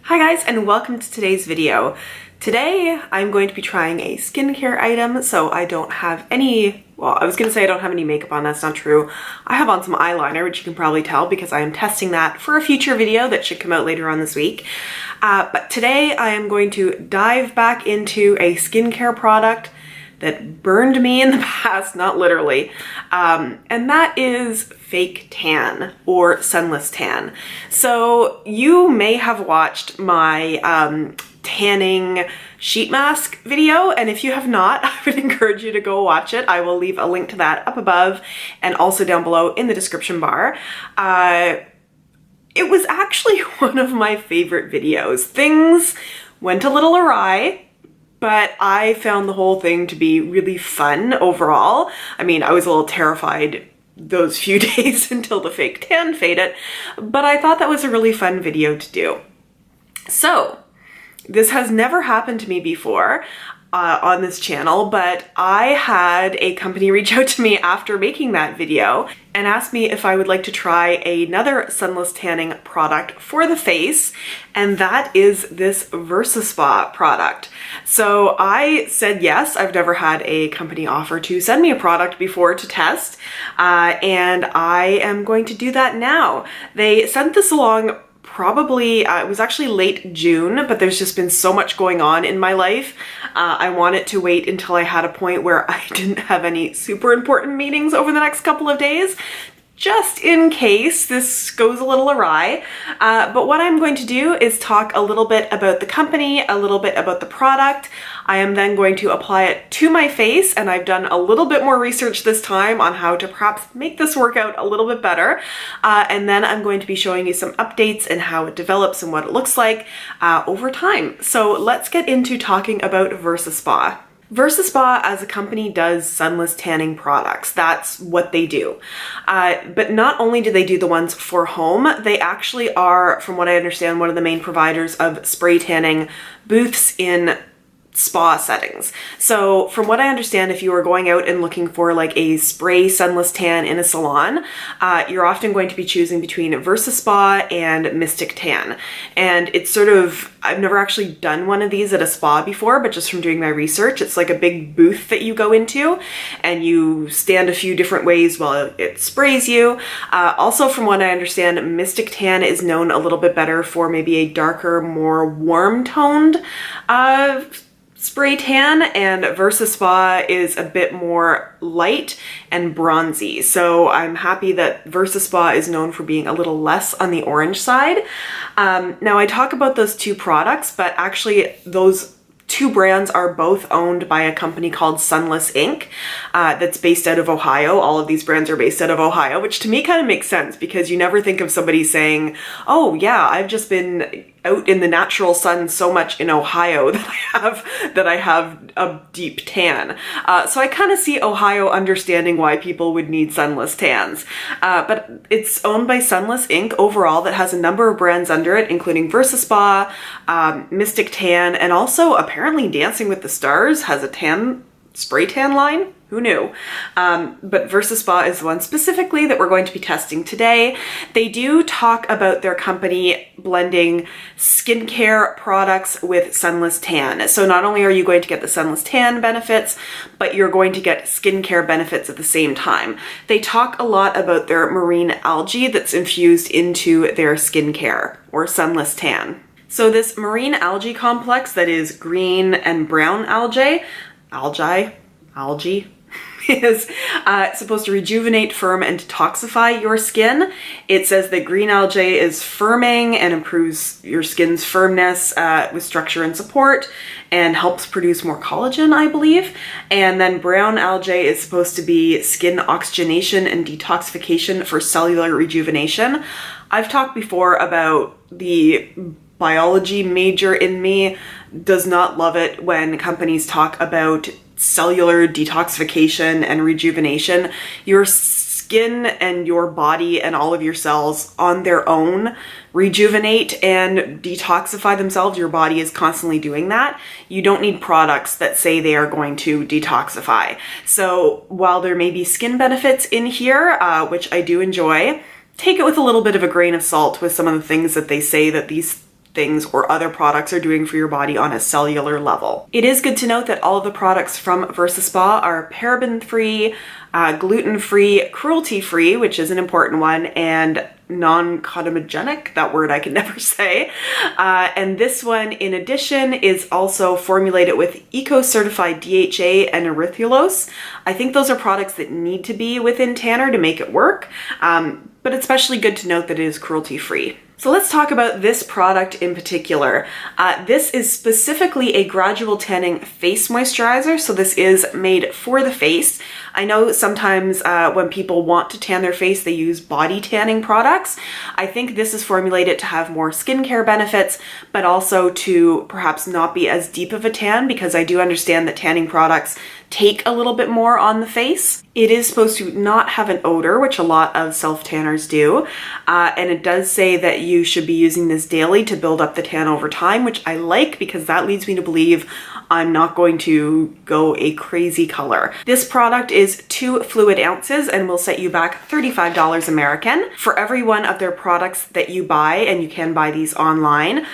Hi guys, and welcome to today's video. Today I'm going to be trying a skincare item, so I don't have any, well, I was gonna say I don't have any makeup on, that's not true. I have on some eyeliner, which you can probably tell because I am testing that for a future video that should come out later on this week. But today I am going to dive back into a skincare product that burned me in the past, not literally, and that is fake tan or sunless tan. So you may have watched my tanning sheet mask video, and if you have not, I would encourage you to go watch it. I will leave a link to that up above and also down below in the description bar. It was actually one of my favorite videos. Things went a little awry, but I found the whole thing to be really fun overall. I mean, I was a little terrified those few days until the fake tan faded, but I thought that was a really fun video to do. So, this has never happened to me before on this channel, but I had a company reach out to me after making that video and asked me if I would like to try another sunless tanning product for the face, and that is this VersaSpa product. So I said yes. I've never had a company offer to send me a product before to test, and I am going to do that now. They sent this along probably, it was actually late June, but there's just been so much going on in my life. I wanted to wait until I had a point where I didn't have any super important meetings over the next couple of days, just in case this goes a little awry. But what I'm going to do is talk a little bit about the company, a little bit about the product. I am then going to apply it to my face, and I've done a little bit more research this time on how to perhaps make this work out a little bit better. And then I'm going to be showing you some updates and how it develops and what it looks like over time. So let's get into talking about VersaSpa. VersaSpa as a company does sunless tanning products. That's what they do. But not only do they do the ones for home, they actually are, from what I understand, one of the main providers of spray tanning booths in spa settings. So from what I understand, if you are going out and looking for like a spray sunless tan in a salon, you're often going to be choosing between VersaSpa and Mystic Tan. And it's sort of, I've never actually done one of these at a spa before, but just from doing my research, it's like a big booth that you go into and you stand a few different ways while it sprays you. Also, from what I understand, Mystic Tan is known a little bit better for maybe a darker, more warm toned spray tan, and VersaSpa is a bit more light and bronzy. So I'm happy that VersaSpa is known for being a little less on the orange side. Now I talk about those two products, but actually those two brands are both owned by a company called Sunless Inc. That's based out of Ohio. All of these brands are based out of Ohio, which to me kind of makes sense because you never think of somebody saying, oh yeah, I've just been out in the natural sun so much in Ohio that I have a deep tan. So I kind of see Ohio understanding why people would need sunless tans. But it's owned by Sunless Inc. overall that has a number of brands under it, including VersaSpa, Mystic Tan, and also apparently Dancing with the Stars has a spray tan line. Who knew? But VersaSpa is the one specifically that we're going to be testing today. They do talk about their company blending skincare products with sunless tan. So not only are you going to get the sunless tan benefits, but you're going to get skincare benefits at the same time. They talk a lot about their marine algae that's infused into their skincare or sunless tan. So this marine algae complex that is green and brown algae is supposed to rejuvenate, firm, and detoxify your skin. It says that green algae is firming and improves your skin's firmness with structure and support and helps produce more collagen, I believe. And then brown algae is supposed to be skin oxygenation and detoxification for cellular rejuvenation. I've talked before about the biology major in me does not love it when companies talk about cellular detoxification and rejuvenation. Your skin and your body and all of your cells on their own rejuvenate and detoxify themselves. Your body is constantly doing that. You don't need products that say they are going to detoxify. So while there may be skin benefits in here, which I do enjoy, take it with a little bit of a grain of salt with some of the things that they say that these things or other products are doing for your body on a cellular level. It is good to note that all of the products from VersaSpa are paraben-free, gluten-free, cruelty-free, which is an important one, and non-comedogenic, that word I can never say. And this one, in addition, is also formulated with eco-certified DHA and erythrulose. I think those are products that need to be within tanner to make it work, but it's especially good to note that it is cruelty-free. So let's talk about this product in particular. This is specifically a gradual tanning face moisturizer, so this is made for the face. I know sometimes when people want to tan their face, they use body tanning products. I think this is formulated to have more skincare benefits, but also to perhaps not be as deep of a tan, because I do understand that tanning products take a little bit more on the face. It is supposed to not have an odor, which a lot of self-tanners do, and it does say that you should be using this daily to build up the tan over time, which I like because that leads me to believe I'm not going to go a crazy color. This product is 2 fluid ounces and will set you back $35 American. For every one of their products that you buy, and you can buy these online,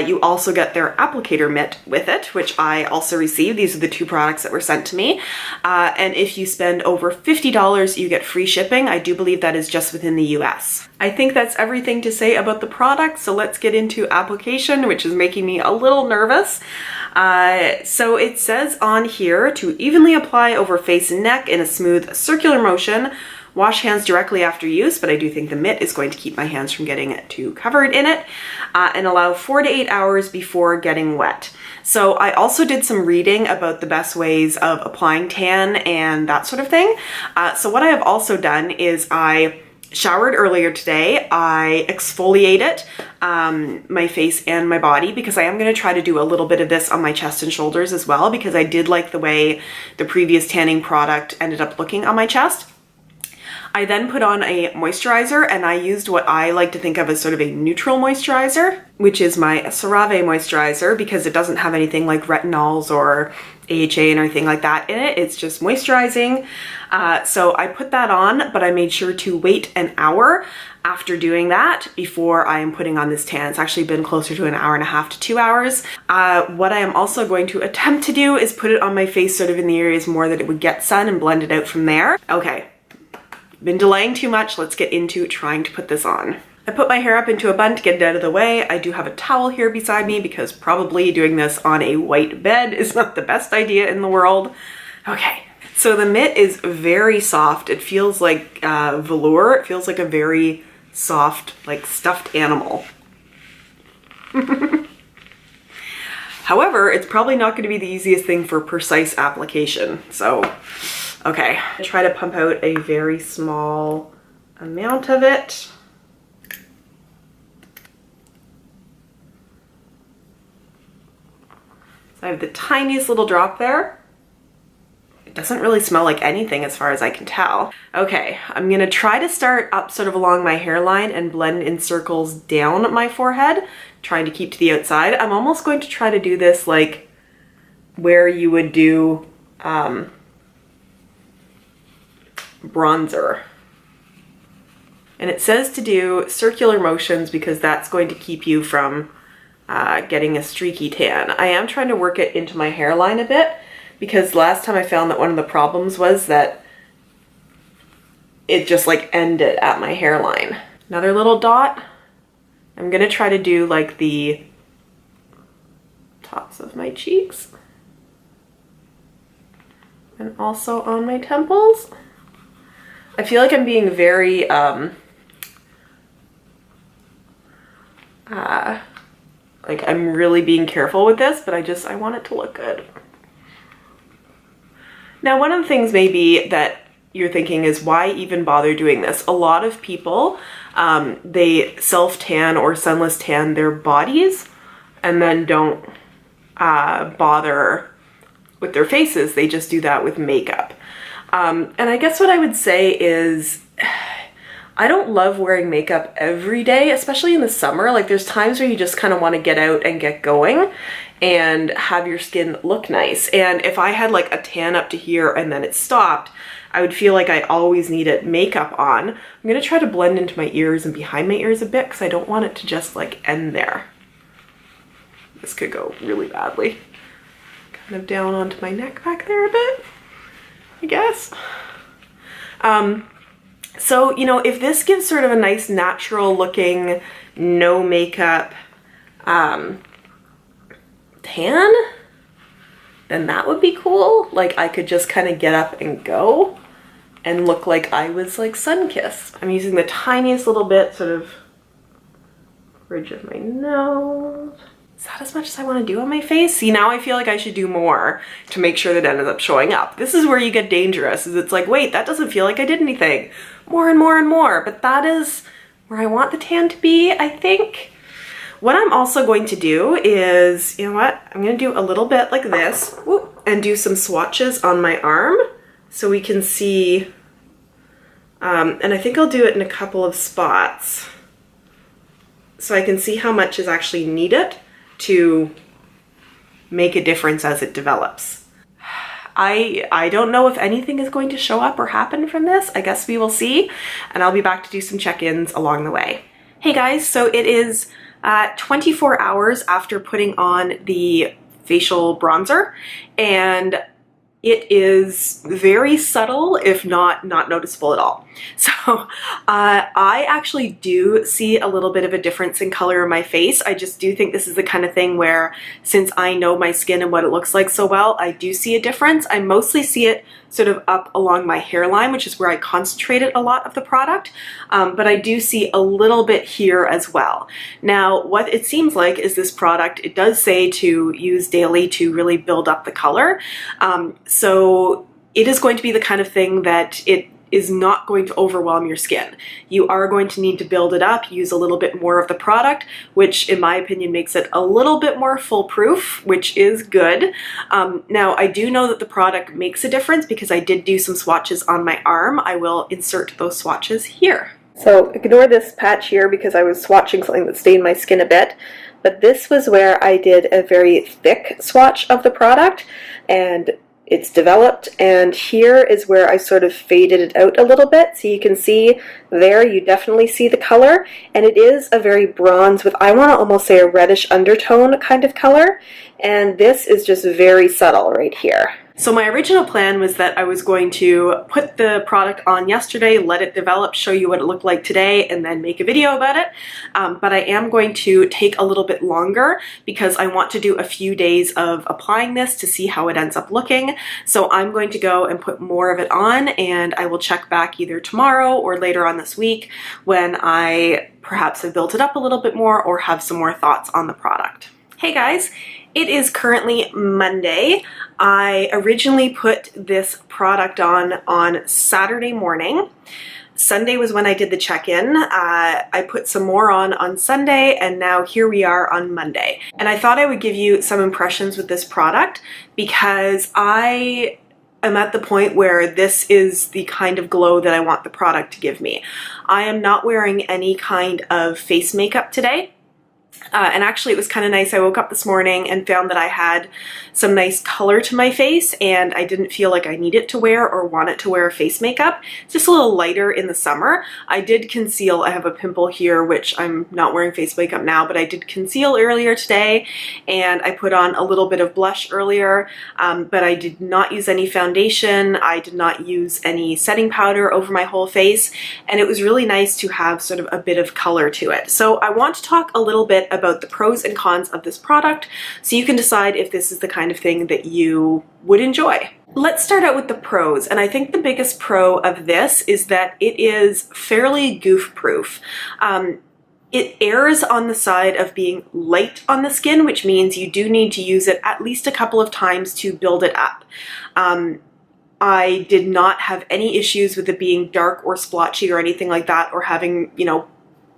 you also get their applicator mitt with it, which I also received. These are the 2 products that were sent to me. And if you spend over $50, you get free shipping. I do believe that is just within the US. I think that's everything to say about the product, so let's get into application, which is making me a little nervous. So it says on here to evenly apply over face and neck in a smooth circular motion. Wash hands directly after use, but I do think the mitt is going to keep my hands from getting too covered in it, and allow 4 to 8 hours before getting wet. So I also did some reading about the best ways of applying tan and that sort of thing. So what I have also done is I showered earlier today. I exfoliated my face and my body, because I am going to try to do a little bit of this on my chest and shoulders as well, because I did like the way the previous tanning product ended up looking on my chest. I then put on a moisturizer, and I used what I like to think of as sort of a neutral moisturizer, which is my CeraVe moisturizer, because it doesn't have anything like retinols or AHA and anything like that in it. It's just moisturizing. So I put that on, but I made sure to wait an hour after doing that before I am putting on this tan. It's actually been closer to an hour and a half to 2 hours. What I am also going to attempt to do is put it on my face sort of in the areas more that it would get sun, and blend it out from there. Okay, been delaying too much. Let's get into trying to put this on. I put my hair up into a bun to get it out of the way. I do have a towel here beside me, because probably doing this on a white bed is not the best idea in the world. Okay, so the mitt is very soft. It feels like velour. It feels like a very soft, like stuffed animal. However, it's probably not going to be the easiest thing for precise application. So, okay, I try to pump out a very small amount of it. So I have the tiniest little drop there. It doesn't really smell like anything as far as I can tell. Okay, I'm gonna try to start up sort of along my hairline and blend in circles down my forehead, trying to keep to the outside. I'm almost going to try to do this like where you would do bronzer. And it says to do circular motions because that's going to keep you from getting a streaky tan. I am trying to work it into my hairline a bit, because last time I found that one of the problems was that it just like ended at my hairline. Another little dot. I'm gonna try to do like the tops of my cheeks and also on my temples. I feel like I'm being very like I'm really being careful with this, but I want it to look good. Now, one of the things maybe that you're thinking is, why even bother doing this? A lot of people, they self-tan or sunless tan their bodies and then don't bother with their faces. They just do that with makeup. And I guess what I would say is, I don't love wearing makeup every day, especially in the summer. Like, there's times where you just kind of want to get out and get going and have your skin look nice. And if I had like a tan up to here and then it stopped, I would feel like I always needed makeup on. I'm gonna try to blend into my ears and behind my ears a bit, because I don't want it to just like end there. this could go really badly. Kind of down onto my neck back there a bit, I guess. So, you know, if this gives sort of a nice natural looking, no makeup tan, then that would be cool. Like I could just kind of get up and go and look like I was like sun-kissed. I'm using the tiniest little bit, sort of bridge of my nose. Is that as much as I want to do on my face? See, now I feel like I should do more to make sure that it ends up showing up. This is where you get dangerous, is it's like, wait, that doesn't feel like I did anything. More and more and more, but that is where I want the tan to be, I think. What I'm also going to do is, you know what? I'm going to do a little bit like this, whoop, and do some swatches on my arm so we can see, and I think I'll do it in a couple of spots so I can see how much is actually needed to make a difference as it develops. I don't know if anything is going to show up or happen from this. I guess we will see, and I'll be back to do some check-ins along the way. Hey guys, so it is 24 hours after putting on the facial bronzer, and it is very subtle, if not noticeable at all. So I actually do see a little bit of a difference in color in my face. I just do think this is the kind of thing where, since I know my skin and what it looks like so well, I do see a difference. I mostly see it sort of up along my hairline, which is where I concentrated a lot of the product, but I do see a little bit here as well. Now, what it seems like is this product, it does say to use daily to really build up the color. So it is going to be the kind of thing that it is not going to overwhelm your skin. You are going to need to build it up, use a little bit more of the product, which in my opinion makes it a little bit more foolproof, which is good. Now, I do know that the product makes a difference because I did do some swatches on my arm. I will insert those swatches here. So ignore this patch here because I was swatching something that stained my skin a bit, but this was where I did a very thick swatch of the product, and it's developed, and here is where I sort of faded it out a little bit. So you can see there, you definitely see the color, and it is a very bronze with, I want to almost say, a reddish undertone kind of color, and this is just very subtle right here. So my original plan was that I was going to put the product on yesterday, let it develop, show you what it looked like today, and then make a video about it. But I am going to take a little bit longer because I want to do a few days of applying this to see how it ends up looking. So I'm going to go and put more of it on, and I will check back either tomorrow or later on this week when I perhaps have built it up a little bit more or have some more thoughts on the product. Hey guys, it is currently Monday. I originally put this product on Saturday morning. Sunday was when I did the check-in. I put some more on Sunday, and now here we are on Monday. And I thought I would give you some impressions with this product because I am at the point where this is the kind of glow that I want the product to give me. I am not wearing any kind of face makeup today. And actually it was kind of nice. I woke up this morning and found that I had some nice color to my face, and I didn't feel like I needed to wear or wanted to wear face makeup. It's just a little lighter in the summer. I did conceal. I have a pimple here, which I'm not wearing face makeup now, but I did conceal earlier today, and I put on a little bit of blush earlier, but I did not use any foundation. I did not use any setting powder over my whole face, and it was really nice to have sort of a bit of color to it. So I want to talk a little bit about the pros and cons of this product so you can decide if this is the kind of thing that you would enjoy. Let's start out with the pros, and I think the biggest pro of this is that it is fairly goof-proof. It errs on the side of being light on the skin, which means you do need to use it at least a couple of times to build it up. I did not have any issues with it being dark or splotchy or anything like that, or having, you know,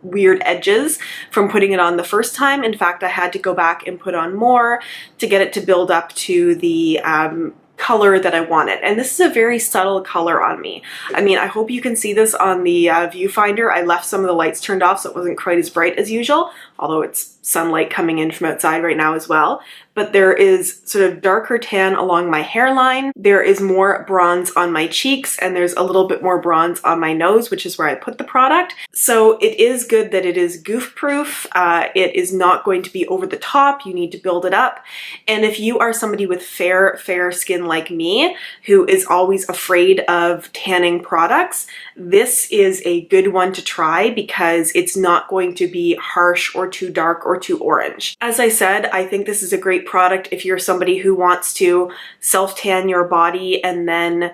weird edges from putting it on the first time. In fact, I had to go back and put on more to get it to build up to the color that I wanted. And this is a very subtle color on me. I mean, I hope you can see this on the viewfinder. I left some of the lights turned off so it wasn't quite as bright as usual, although it's sunlight coming in from outside right now as well. But there is sort of darker tan along my hairline. There is more bronze on my cheeks, and there's a little bit more bronze on my nose, which is where I put the product. So it is good that it is goof proof. It is not going to be over the top. You need to build it up. And if you are somebody with fair skin like me, who is always afraid of tanning products, this is a good one to try because it's not going to be harsh or too dark or too orange. As I said, I think this is a great product if you're somebody who wants to self-tan your body and then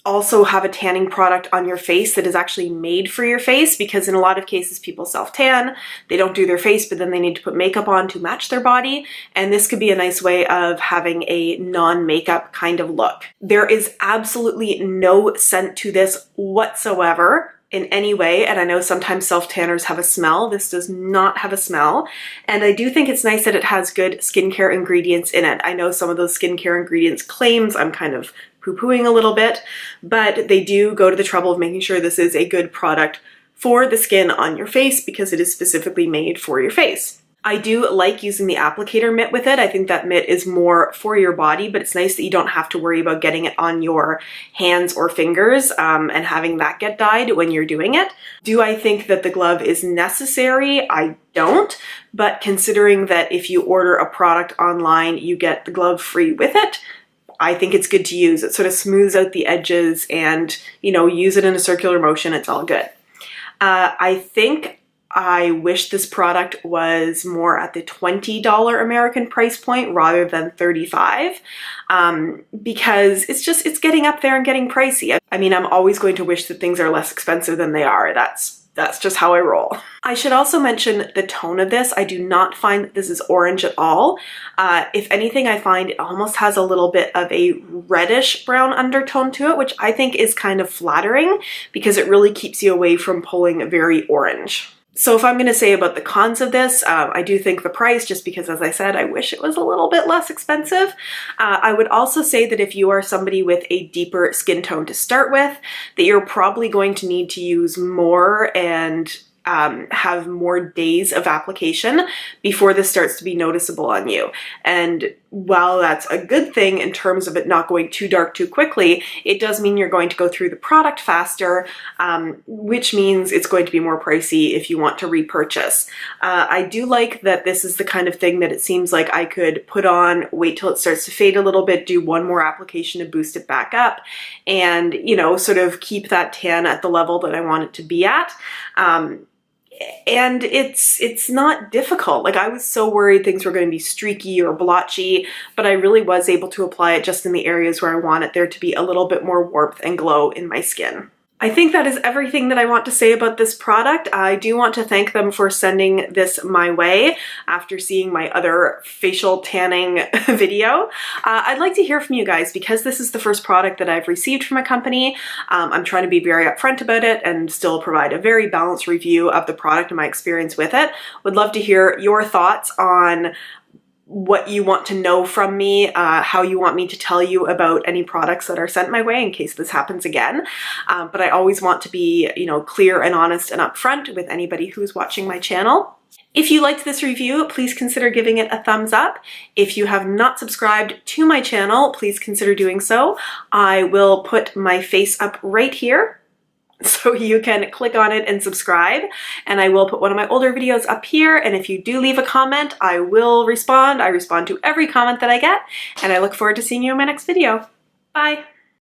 also have a tanning product on your face that is actually made for your face, because in a lot of cases people self-tan, they don't do their face, but then they need to put makeup on to match their body, and this could be a nice way of having a non-makeup kind of look. There is absolutely no scent to this whatsoever in any way, and I know sometimes self-tanners have a smell. This does not have a smell, and I do think it's nice that it has good skincare ingredients in it. I know some of those skincare ingredients claims I'm kind of poo-pooing a little bit, but they do go to the trouble of making sure this is a good product for the skin on your face because it is specifically made for your face. I do like using the applicator mitt with it. I think that mitt is more for your body, but it's nice that you don't have to worry about getting it on your hands or fingers and having that get dyed when you're doing it. Do I think that the glove is necessary? I don't, but considering that if you order a product online, you get the glove free with it, I think it's good to use. It sort of smooths out the edges and, you know, use it in a circular motion. It's all good. I think I wish this product was more at the $20 American price point rather than $35 because it's getting up there and getting pricey. I mean, I'm always going to wish that things are less expensive than they are. That's just how I roll. I should also mention the tone of this. I do not find that this is orange at all. If anything, I find it almost has a little bit of a reddish brown undertone to it, which I think is kind of flattering because it really keeps you away from pulling very orange. So if I'm going to say about the cons of this, I do think the price, just because, as I said, I wish it was a little bit less expensive. I would also say that if you are somebody with a deeper skin tone to start with, that you're probably going to need to use more and have more days of application before this starts to be noticeable on you. And while that's a good thing in terms of it not going too dark too quickly, it does mean you're going to go through the product faster, which means it's going to be more pricey if you want to repurchase. I do like that this is the kind of thing that it seems like I could put on, wait till it starts to fade a little bit, do one more application to boost it back up, and, you know, sort of keep that tan at the level that I want it to be at. And it's not difficult. Like, I was so worried things were going to be streaky or blotchy, but I really was able to apply it just in the areas where I wanted there to be a little bit more warmth and glow in my skin. I think that is everything that I want to say about this product. I do want to thank them for sending this my way after seeing my other facial tanning video. I'd like to hear from you guys because this is the first product that I've received from a company. I'm trying to be very upfront about it and still provide a very balanced review of the product and my experience with it. Would love to hear your thoughts on what you want to know from me, how you want me to tell you about any products that are sent my way in case this happens again. But I always want to be, you know, clear and honest and upfront with anybody who's watching my channel. If you liked this review, please consider giving it a thumbs up. If you have not subscribed to my channel, please consider doing so. I will put my face up right here, so you can click on it and subscribe, and I will put one of my older videos up here, and if you do leave a comment, I will respond. I respond to every comment that I get, and I look forward to seeing you in my next video. Bye!